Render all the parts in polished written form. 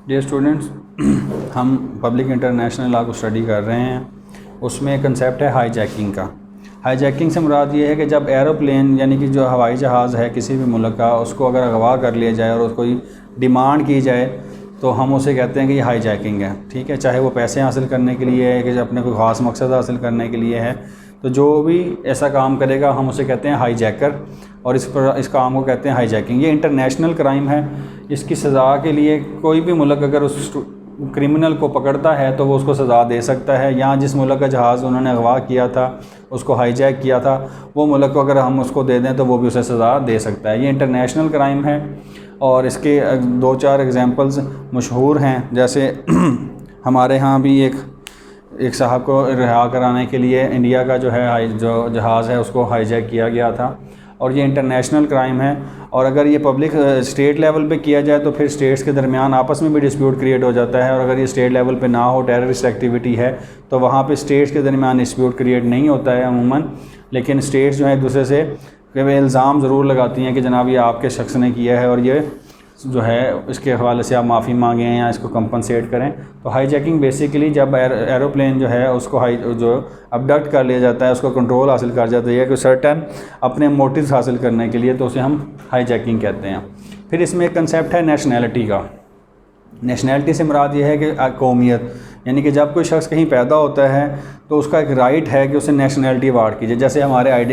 Dear students, हम public international law को study कर रहे हैं। उसमें एक कंसेप्ट है हाईजैकिंग का। हाईजैकिंग से मुराद ये है कि जब एरोप्लेन यानी कि जो हवाई जहाज़ है किसी भी मुल्क का, उसको अगर अगवा कर लिया जाए और उसको डिमांड की जाए तो हम उसे कहते हैं कि ये हाईजैकिंग है। ठीक है, चाहे वो पैसे हासिल करने के लिए है कि अपने कोई ख़ास मकसद हासिल करने के लिए है, तो जो भी ऐसा काम करेगा हम उसे कहते हैं हाईजैकर, और इस काम को कहते हैं हाईजैकिंग। ये इंटरनेशनल क्राइम है। इसकी सज़ा के लिए कोई भी मुल्क अगर उस क्रिमिनल को पकड़ता है तो वो उसको सज़ा दे सकता है। यहाँ जिस मुल्क का जहाज़ उन्होंने अगवा किया था, उसको हाईजैक किया था, वो मुल्क को अगर हम उसको दे दें तो वो भी उसे सज़ा दे सकता है। ये इंटरनेशनल क्राइम है और इसके 2-4 एग्जांपल्स मशहूर हैं। जैसे हमारे यहाँ भी एक साहब को रिहा कराने के लिए इंडिया का जो जहाज़ है उसको हाईजैक किया गया था, और ये इंटरनेशनल क्राइम है। और अगर ये पब्लिक स्टेट लेवल पे किया जाए तो फिर स्टेट्स के दरमियान आपस में भी डिस्प्यूट क्रिएट हो जाता है, और अगर ये स्टेट लेवल पे ना हो, टेररिस्ट एक्टिविटी है, तो वहाँ पे स्टेट्स के दरमियान डिस्प्यूट क्रिएट नहीं होता है अमूमन। लेकिन स्टेट्स जो है एक दूसरे से इल्ज़ाम ज़रूर लगाती हैं कि जनाब ये आपके शख्स ने किया है और ये जो है इसके हवाले से आप माफ़ी मांगें या इसको कंपनसेट करें। तो हाईजैकिंग बेसिकली जब एरोप्लेन जो है उसको जो अबडक्ट कर लिया जाता है, उसको कंट्रोल हासिल कर जाता है कोई सर्टन अपने मोटिव्स हासिल करने के लिए, तो उसे हम हाईजैकिंग कहते हैं। फिर इसमें एक कंसेप्ट है नेशनैलिटी का। नेशनैलिटी से मुराद ये है कि कौमियत, यानी कि जब कोई शख्स कहीं पैदा होता है तो उसका एक राइट है कि उसे नेशनैलिटी अवार्ड कीजिए। जैसे हमारे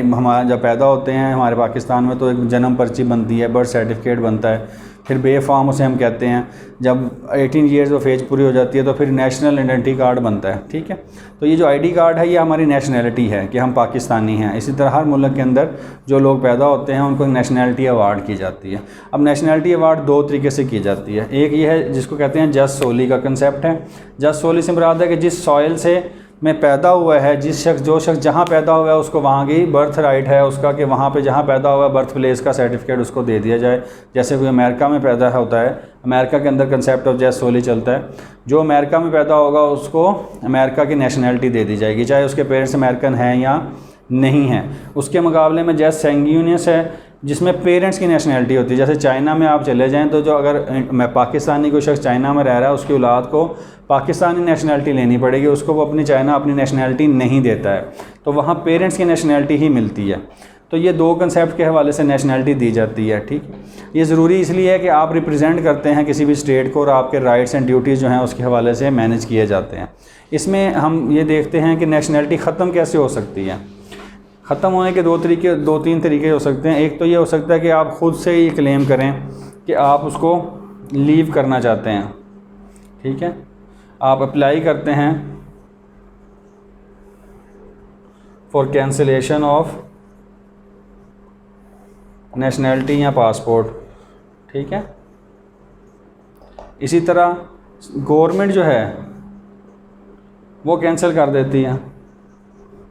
जब पैदा होते हैं हमारे पाकिस्तान में तो एक जन्म पर्ची बनती है, बर्थ सर्टिफिकेट बनता है, फिर बे फॉर्म उसे हम कहते हैं। जब 18 ईयर्स ऑफ एज पूरी हो जाती है तो फिर नेशनल आइडेंटिटी कार्ड बनता है। ठीक है, तो ये जो आईडी कार्ड है ये हमारी नेशनैलिटी है कि हम पाकिस्तानी हैं। इसी तरह हर मुल्क के अंदर जो लोग पैदा होते हैं उनको नेशनैलिटी अवार्ड की जाती है। अब नेशनैलिटी अवार्ड 2 तरीके से की जाती है। एक ये है जिसको कहते हैं जस्ट सोली का कंसेप्ट है। जस्ट सोली से मुराद है कि जिस सॉइल से में पैदा हुआ है, जो शख्स जहाँ पैदा हुआ है उसको वहाँ की बर्थ राइट है उसका, कि वहाँ पे जहाँ पैदा हुआ है बर्थ प्लेस का सर्टिफिकेट उसको दे दिया जाए। जैसे कोई अमेरिका में पैदा होता है, अमेरिका के अंदर कंसेप्ट ऑफ जस्ट सोली चलता है। जो अमेरिका में पैदा होगा उसको अमेरिका की नेशनैलिटी दे दी जाएगी, चाहे उसके पेरेंट्स अमेरिकन हैं या नहीं हैं। उसके मुकाबले में जस्ट सैंग्यूनियस है जिसमें पेरेंट्स की नेशनैलिटी होती है। जैसे चाइना में आप चले जाएं तो जो अगर पाकिस्तानी कोई शख्स चाइना में रह रहा है उसकी औलाद को पाकिस्तानी नेशनैलिटी लेनी पड़ेगी, उसको वो अपनी नेशनैलिटी नहीं देता है, तो वहाँ पेरेंट्स की नेशनैलिटी ही मिलती है। तो ये 2 कंसेप्ट के हवाले से नेशनैलिटी दी जाती है। ठीक, ये ज़रूरी इसलिए है कि आप रिप्रेजेंट करते हैं किसी भी स्टेट को और आपके राइट्स एंड ड्यूटीज़ जो हैं उसके हवाले से मैनेज किए जाते हैं। इसमें हम ये देखते हैं कि नेशनैलिटी ख़त्म कैसे हो सकती है। ख़त्म होने के 2-3 तरीके हो सकते हैं। एक तो ये हो सकता है कि आप ख़ुद से ही क्लेम करें कि आप उसको लीव करना चाहते हैं। ठीक है, आप अप्लाई करते हैं फॉर कैंसिलेशन ऑफ नेशनैलिटी या पासपोर्ट। ठीक है, इसी तरह गवर्नमेंट जो है वो कैंसिल कर देती है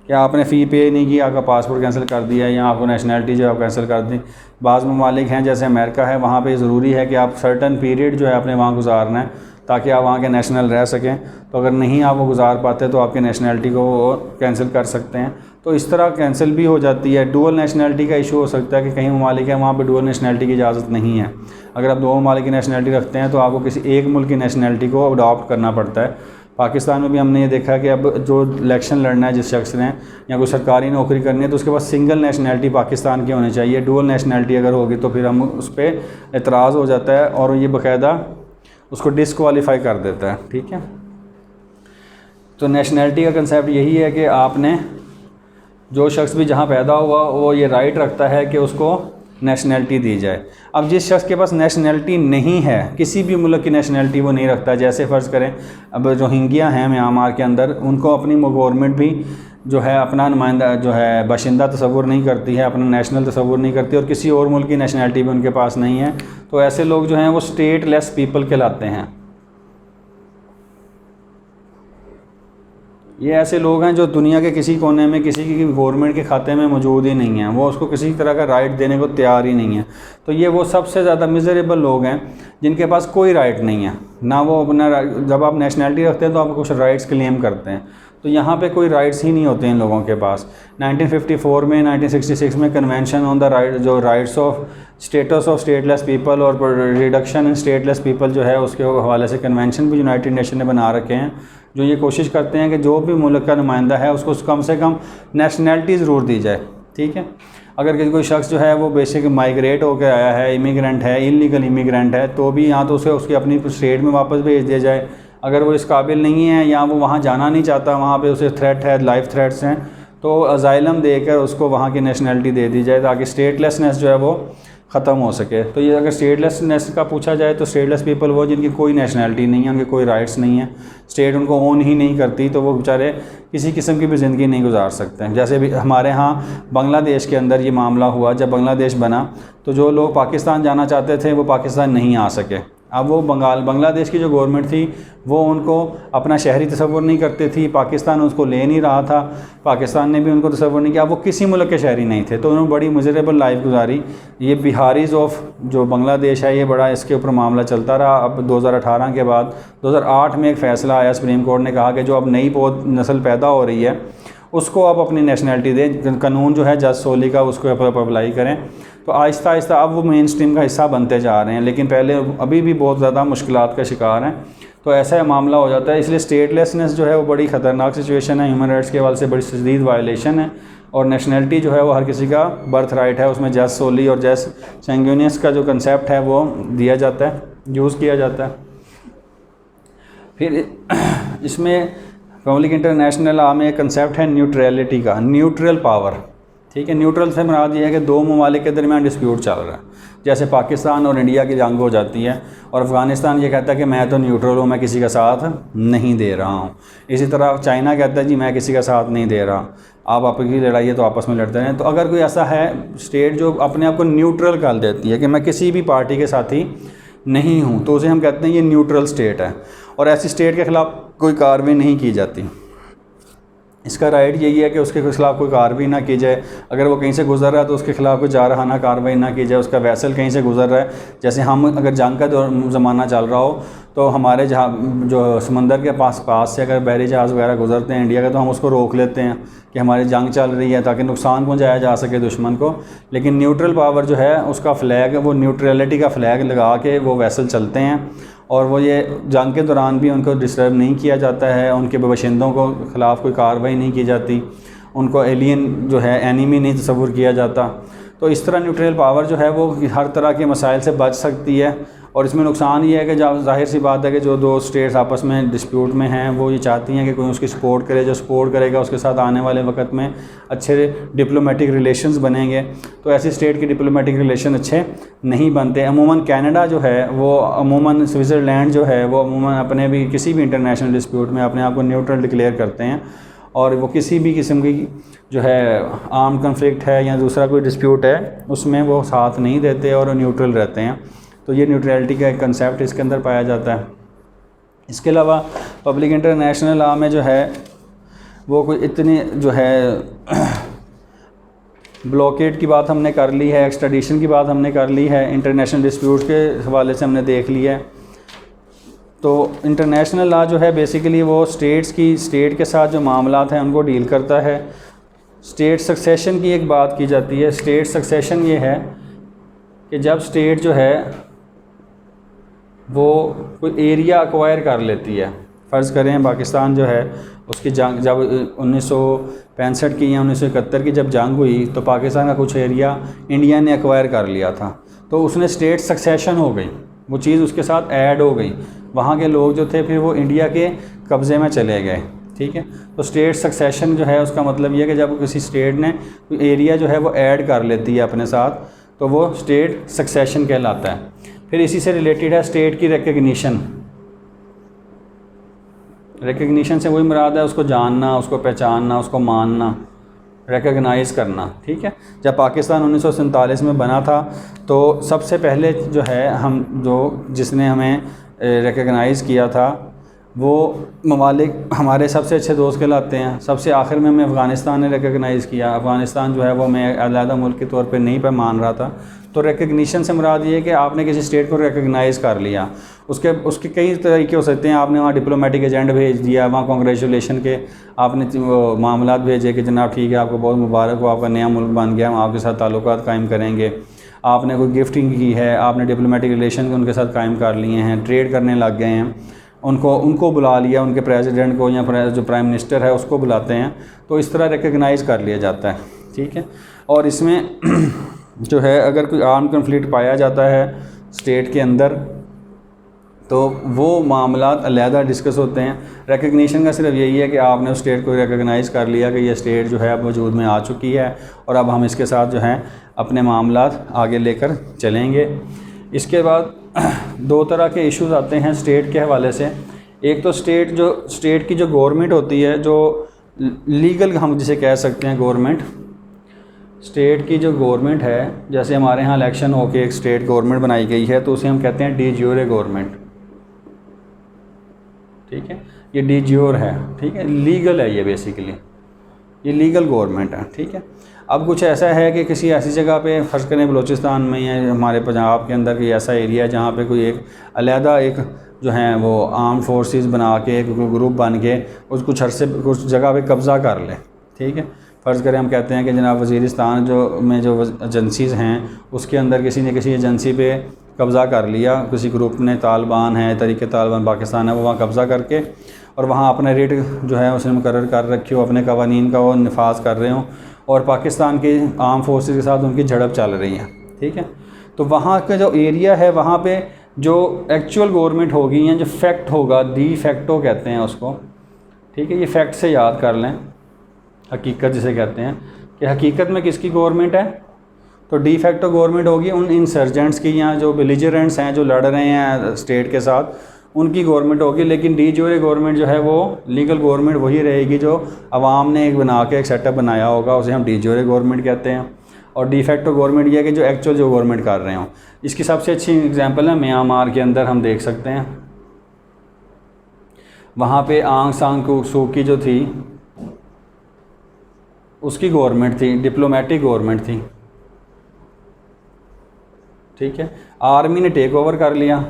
कि आपने फ़ी पे नहीं की, आपका पासपोर्ट कैंसिल कर दिया या आपको नेशनैलिटी जो है कैंसिल कर दी। बाज़ ममालिक हैं जैसे अमेरिका है, वहाँ पे ज़रूरी है कि आप सर्टन पीरियड जो है अपने वहाँ गुजारना है ताकि आप वहाँ के नेशनल रह सकें। तो अगर नहीं आप वो गुजार पाते तो आपके नेशनैलिटी को कैंसिल कर सकते हैं। तो इस तरह कैंसिल भी हो जाती है। डुअल नेशनैलिटी का इशू हो सकता है कि कहीं ममालिक है वहाँ पर डुअल नेशनैलिटी की इजाज़त नहीं है। अगर आप 2 ममालिक की नेशनैलिटी रखते हैं तो आपको किसी एक मुल्क की नेशनैलिटी को अडॉप्ट करना पड़ता है। पाकिस्तान में भी हमने ये देखा कि अब जो इलेक्शन लड़ना है जिस शख्स ने या कोई सरकारी नौकरी करनी है तो उसके पास सिंगल नेशनैलिटी पाकिस्तान की होनी चाहिए। डुअल नेशनैलिटी अगर होगी तो फिर हम उस पर एतराज़ हो जाता है और ये बाकायदा उसको डिसक्वालीफाई कर देता है। ठीक है, तो नेशनैलिटी का कंसेप्ट यही है कि आपने जो शख्स भी जहाँ पैदा हुआ वो ये राइट रखता है कि उसको नेशनैलिटी दी जाए। अब जिस शख्स के पास नेशनैलिटी नहीं है, किसी भी मुल्क की नेशनैलिटी वो नहीं रखता, जैसे फ़र्ज़ करें अब जो हिंगिया हैं म्यांमार के अंदर, उनको अपनी गवर्नमेंट भी जो है अपना नुमाइंदा जो है बाशिंदा तस्वुर नहीं करती है, अपना नेशनल तस्वुर नहीं करती, और किसी और मुल्क की नेशनैलिटी भी उनके पास नहीं है, तो ऐसे लोग जो हैं वो स्टेटलेस पीपल कहलाते हैं। ये ऐसे लोग हैं जो दुनिया के किसी कोने में किसी की गवर्नमेंट के खाते में मौजूद ही नहीं है, वो उसको किसी तरह का राइट देने को तैयार ही नहीं है। तो ये वो सबसे ज़्यादा मिजरेबल लोग हैं जिनके पास कोई राइट नहीं है ना। वो अपना जब आप नेशनैलिटी रखते हैं तो आप कुछ राइट्स क्लेम करते हैं, तो यहाँ पे कोई राइट्स ही नहीं होते इन लोगों के पास। 1954 में 1966 में कन्वेंशन ऑन द राइट जो rights of status of stateless people और रिडक्शन इन स्टेटलेस पीपल जो है उसके हवाले से कन्वेंशन भी यूनाइटेड नेशन ने बना रखे हैं, जो ये कोशिश करते हैं कि जो भी मुल्क का नुमाइंदा है उसको कम से कम नेशनैलिटी ज़रूर दी जाए। ठीक है, अगर कोई शख्स जो है वो बेसिक माइग्रेट होकर आया है, इमिग्रेंट है, इलीगल इमिग्रेंट है, तो भी यहाँ तो उसे उसकी अपनी स्टेट में वापस भेज दिया जाए। अगर वो इस काबिल नहीं है या वो वहाँ जाना नहीं चाहता, वहाँ पे उसे थ्रेट है, लाइफ थ्रेट्स हैं, तो अजाइलम देकर उसको वहाँ की नेशनैलिटी दे दी जाए ताकि स्टेटलेसनेस जो है वो ख़त्म हो सके। तो ये अगर स्टेटलेसनेस का पूछा जाए तो स्टेटलेस पीपल वो जिनकी कोई नेशनैलिटी नहीं है, उनके कोई राइट्स नहीं है, स्टेट उनको ओन ही नहीं करती, तो वो बेचारे किसी किस्म की भी ज़िंदगी नहीं गुजार सकते हैं। जैसे भी हमारे यहाँ बांग्लादेश के अंदर ये मामला हुआ, जब बांग्लादेश बना तो जो लोग पाकिस्तान जाना चाहते थे वो पाकिस्तान नहीं आ सके। अब वो बांग्लादेश की जो गवर्नमेंट थी वो उनको अपना शहरी तसव्वुर नहीं करती थी, पाकिस्तान उसको ले नहीं रहा था, पाकिस्तान ने भी उनको तसव्वुर नहीं किया, वो किसी मुल्क के शहरी नहीं थे, तो उन्होंने बड़ी मिजरेबल लाइफ गुजारी। ये बिहारीज़ ऑफ जो बांग्लादेश है ये बड़ा इसके ऊपर मामला चलता रहा। अब 2018 के बाद 2008 में एक फ़ैसला आया, सुप्रीम कोर्ट ने कहा कि जो अब नई नस्ल पैदा हो रही है उसको आप अपनी नेशनैलिटी दें, कानून जो है जज सोली का उसको अप्लाई करें। तो आहिस्ता आहिस्ता अब वो मेन स्ट्रीम का हिस्सा बनते जा रहे हैं, लेकिन पहले अभी भी बहुत ज़्यादा मुश्किलात का शिकार हैं। तो ऐसा मामला हो जाता है, इसलिए स्टेटलेसनेस जो है वो बड़ी ख़तरनाक सिचुएशन है, ह्यूमन राइट्स के हवाले से बड़ी शदीद वायलेशन है। और नेशनैलिटी जो है वो हर किसी का बर्थ राइट है, उसमें जज सोली और जज सेंगुनियस का जो कंसेप्ट है वो दिया जाता है, यूज़ किया जाता है। फिर इसमें पब्लिक इंटरनेशनल लॉ में एक कंसेप्ट है न्यूट्रलिटी का, न्यूट्रल पावर। ठीक है, न्यूट्रल से मुराद ये है कि दो ममालिक के दरमियान डिस्प्यूट चल रहा है, जैसे पाकिस्तान और इंडिया की जंग हो जाती है और अफ़गानिस्तान ये कहता है कि मैं तो न्यूट्रल हूँ, मैं किसी का साथ नहीं दे रहा हूँ। इसी तरह चाइना कहता है जी मैं किसी का साथ नहीं दे रहा, आप आपकी लड़ाई है तो आपस में लड़ते रहें। तो अगर कोई ऐसा है स्टेट जो अपने आप को न्यूट्रल कर देती है कि मैं किसी भी पार्टी के साथी नहीं हूँ, तो उसे हम कहते हैं ये न्यूट्रल स्टेट है, और ऐसी स्टेट के ख़िलाफ़ कोई कार्रवाई नहीं की जाती। इसका राइट यही है कि उसके खिलाफ़ कोई कार्रवाई ना की जाए। अगर वो कहीं से गुजर रहा है तो उसके खिलाफ़ कोई जारहाना कार्रवाई ना की जाए। उसका वैसल कहीं से गुजर रहा है, जैसे हम अगर जंग का ज़माना चल रहा हो तो हमारे जहाँ जो समंदर के पास से अगर बहरी जहाज़ वगैरह गुजरते हैं इंडिया के, तो हम उसको रोक लेते हैं कि हमारी जंग चल रही है ताकि नुकसान पहुँचाया जा सके दुश्मन को। लेकिन न्यूट्रल पावर जो है उसका फ़्लैग, वो न्यूट्रलिटी का फ़्लैग लगा के वो वैसल चलते हैं, और वो ये जंग के दौरान भी उनको डिस्टर्ब नहीं किया जाता है, उनके बाशिंदों को ख़िलाफ़ कोई कार्रवाई नहीं की जाती, उनको एलियन जो है एनिमी नहीं तस्वुर किया जाता। तो इस तरह न्यूट्रल पावर जो है वो हर तरह के मसाइल से बच सकती है। और इसमें नुकसान ये है कि जब ज़ाहिर सी बात है कि जो दो स्टेट्स आपस में डिस्प्यूट में हैं वो ये चाहती हैं कि कोई उसकी सपोर्ट करे, जो सपोर्ट करेगा उसके साथ आने वाले वक्त में अच्छे डिप्लोमेटिक रिलेशंस बनेंगे। तो ऐसी स्टेट के डिप्लोमेटिक रिलेशन अच्छे नहीं बनते। अमूमन कनाडा जो है वो, अमूमन स्विट्ज़रलैंड जो है वो अमूमन अपने भी किसी भी इंटरनेशनल डिस्प्यूट में अपने आप को न्यूट्रल डिक्लेयर करते हैं, और वो किसी भी किस्म की जो है आर्म कन्फ्लिक्ट है या दूसरा कोई डिस्प्यूट है उसमें वो साथ नहीं देते और न्यूट्रल रहते हैं। तो ये न्यूट्रलिटी का एक कंसेप्ट इसके अंदर पाया जाता है। इसके अलावा पब्लिक इंटरनेशनल लॉ में जो है वो कोई इतनी जो है ब्लॉकेट की बात हमने कर ली है, एक्सट्राडिशन की बात हमने कर ली है, इंटरनेशनल डिस्प्यूट के हवाले से हमने देख लिया है। तो इंटरनेशनल लॉ जो है बेसिकली वो स्टेट के साथ जो मामलात हैं उनको डील करता है। स्टेट सक्सेशन की एक बात की जाती है। स्टेट सक्सेशन ये है कि जब स्टेट जो है वो कोई एरिया एक्वायर कर लेती है, फ़र्ज़ करें पाकिस्तान जो है उसकी जंग जब 1965 की या 1971 की जब जंग हुई तो पाकिस्तान का कुछ एरिया इंडिया ने एक्वायर कर लिया था, तो उसने स्टेट सक्सेशन हो गई, वो चीज़ उसके साथ ऐड हो गई। वहाँ के लोग जो थे फिर वो इंडिया के कब्ज़े में चले गए। ठीक है, तो स्टेट सक्सेशन जो है उसका मतलब ये है कि जब किसी स्टेट ने कोई एरिया जो है वो ऐड कर लेती है अपने साथ, तो वो स्टेट सक्सेशन कहलाता है। फिर इसी से रिलेटेड है स्टेट की रिकग्निशन। रिकग्निशन से वही मुराद है उसको जानना, उसको पहचानना, उसको मानना, रिकग्नाइज़ करना। ठीक है, जब पाकिस्तान 1947 में बना था तो सबसे पहले जो है जिसने हमें रिकग्नाइज़ किया था वो ममालिक हमारे सबसे अच्छे दोस्त कहलाते हैं। सबसे आखिर में हमें अफ़गानिस्तान ने रिकगनाइज़ किया। अफ़गानिस्तान जो है वो मैं अलहदा मुल्क के तौर पे नहीं पे मान रहा था। तो रिकग्निशन से मुराद ये है कि आपने किसी स्टेट को रिकगनाइज़ कर लिया। उसके कई तरीके हो सकते हैं। आपने वहाँ डिप्लोमेटिक एजेंट भेज दिया, वहाँ कॉन्ग्रेचुलेशन के आपने मामलात भेजे कि जनाब ठीक है, आपको बहुत मुबारक हो, आपका नया मुल्क बन गया, हम आपके साथ ताल्लुकात कायम करेंगे। आपने कोई गिफ्टिंग की है, आपने डिप्लोमेटिक रिलेशन उनके साथ कायम कर लिए हैं, ट्रेड करने लग गए हैं, उनको बुला लिया, उनके प्रेसिडेंट को या जो प्राइम मिनिस्टर है उसको बुलाते हैं। तो इस तरह रिकगनाइज़ कर लिया जाता है, ठीक है। और इसमें जो है अगर कोई आर्म कन्फ्लिक्ट पाया जाता है स्टेट के अंदर तो वो मामलात अलहदा डिस्कस होते हैं। रिकग्निशन का सिर्फ यही है कि आपने उस स्टेट को रिकगनाइज़ कर लिया कि ये स्टेट जो है अब वजूद में आ चुकी है और अब हम इसके साथ जो है अपने मामलात आगे लेकर चलेंगे। इसके बाद दो तरह के इश्यूज आते हैं स्टेट के हवाले से। एक तो स्टेट की जो गवर्नमेंट होती है, जो लीगल हम जिसे कह सकते हैं गवर्नमेंट, स्टेट की जो गवर्नमेंट है, जैसे हमारे यहाँ इलेक्शन होके एक स्टेट गवर्नमेंट बनाई गई है तो उसे हम कहते हैं डी ज्यूरे गवर्नमेंट, ठीक है। ये डी ज्यूर है, ठीक है, लीगल है, ये बेसिकली ये लीगल गवर्नमेंट है, ठीक है। अब कुछ ऐसा है कि किसी ऐसी जगह पे फ़र्ज़ करें बलूचिस्तान में या हमारे पंजाब के अंदर कोई ऐसा एरिया है जहाँ पे कोई एक अलहदा एक जो है वो आर्म फोर्सेस बना के एक ग्रुप बन के कुछ अरसे कुछ जगह पे कब्ज़ा कर ले, ठीक है। फ़र्ज़ करें हम कहते हैं कि जनाब वज़ीरिस्तान जो एजेंसीज़ हैं उसके अंदर किसी ने किसी एजेंसी पे कब्ज़ा कर लिया, किसी ग्रुप ने, तालिबान है, तहरीक तालिबान पाकिस्तान है, वो वहाँ कब्ज़ा करके और वहाँ अपना रेट जो है उसने मुकर्रर कर रखी हो, अपने कवानीन का वो नफाज कर रहे हों और पाकिस्तान के आर्म फोर्सेस के साथ उनकी झड़प चल रही है, ठीक है। तो वहाँ का जो एरिया है वहाँ पे जो एक्चुअल गवर्नमेंट होगी या जो फैक्ट होगा, डी फैक्टो कहते हैं उसको, ठीक है। ये फैक्ट से याद कर लें, हकीकत जिसे कहते हैं कि हकीकत में किसकी गवर्नमेंट है, तो डी फैक्टो गवर्नमेंट होगी उन इंसर्जेंट्स की या जो बेलिजरेंट्स हैं जो लड़ रहे हैं स्टेट के साथ, उनकी गवर्नमेंट होगी। लेकिन डी ज्यूरे गवर्नमेंट जो है वो लीगल गवर्नमेंट वही रहेगी जो अवाम ने एक बना के एक सेटअप बनाया होगा, उसे हम डी ज्यूरे गवर्नमेंट कहते हैं। और डी फैक्टो गवर्नमेंट ये है कि जो एक्चुअल जो गवर्नमेंट कर रहे हों। इसकी सबसे अच्छी एग्जांपल है म्यांमार के अंदर हम देख सकते हैं, वहाँ पे आंग सान सू की जो थी उसकी गवर्नमेंट थी, डिप्लोमेटिक गवर्नमेंट थी, ठीक है। आर्मी ने टेक ओवर कर लिया।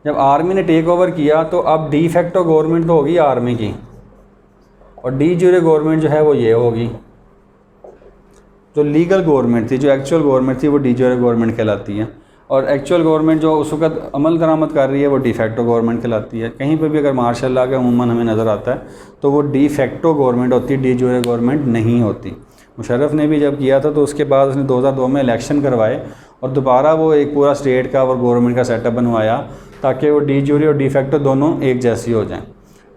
जब आर्मी ने टेक ओवर किया तो अब डी फैक्टो गवर्नमेंट तो होगी आर्मी की और डी ज्यूरे गवर्नमेंट जो है वो ये होगी। जो लीगल गवर्नमेंट थी, जो एक्चुअल गवर्नमेंट थी, वो डी ज्यूरे गवर्नमेंट कहलाती है और एक्चुअल गवर्नमेंट जो उस वक्त अमल दरामद कर रही है वो डी फैक्टो गवर्नमेंट कहलाती है। कहीं पर भी अगर मार्शल लॉ का अमूमन हमें नज़र आता है तो वो डी फैक्टो गवर्नमेंट होती है, डी ज्यूरे गवर्नमेंट नहीं होती। मुशर्रफ ने भी जब किया था तो उसके बाद उसने 2002 में इलेक्शन करवाए और दोबारा वो एक पूरा स्टेट का और गवर्नमेंट का सेटअप बनवाया ताकि वो डी ज्यूरे और डी फैक्टो दोनों एक जैसी हो जाएं,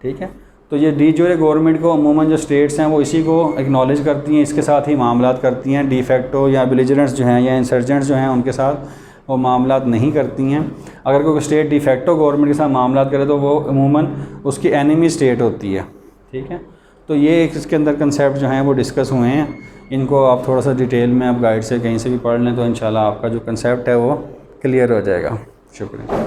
ठीक है। तो ये डी ज्यूरे गवर्नमेंट को अमूमन जो स्टेट्स हैं वो इसी को एक्नॉलेज करती हैं, इसके साथ ही मामलात करती हैं। डी फैक्टो या बेलिजरेंट्स जो हैं या इंसर्जेंट्स जो हैं उनके साथ वो मामलात नहीं करती हैं। अगर कोई स्टेट डी फैक्टो गवर्नमेंट के साथ मामलात करे तो वो अमूमन उसकी एनिमी स्टेट होती है, ठीक है। तो ये इसके अंदर कंसेप्ट जो हैं वो डिस्कस हुए हैं। इनको आप थोड़ा सा डिटेल में आप गाइड से कहीं से भी पढ़ लें तो इंशाल्लाह आपका जो कंसेप्ट है वो क्लियर हो जाएगा। शुक्रिया।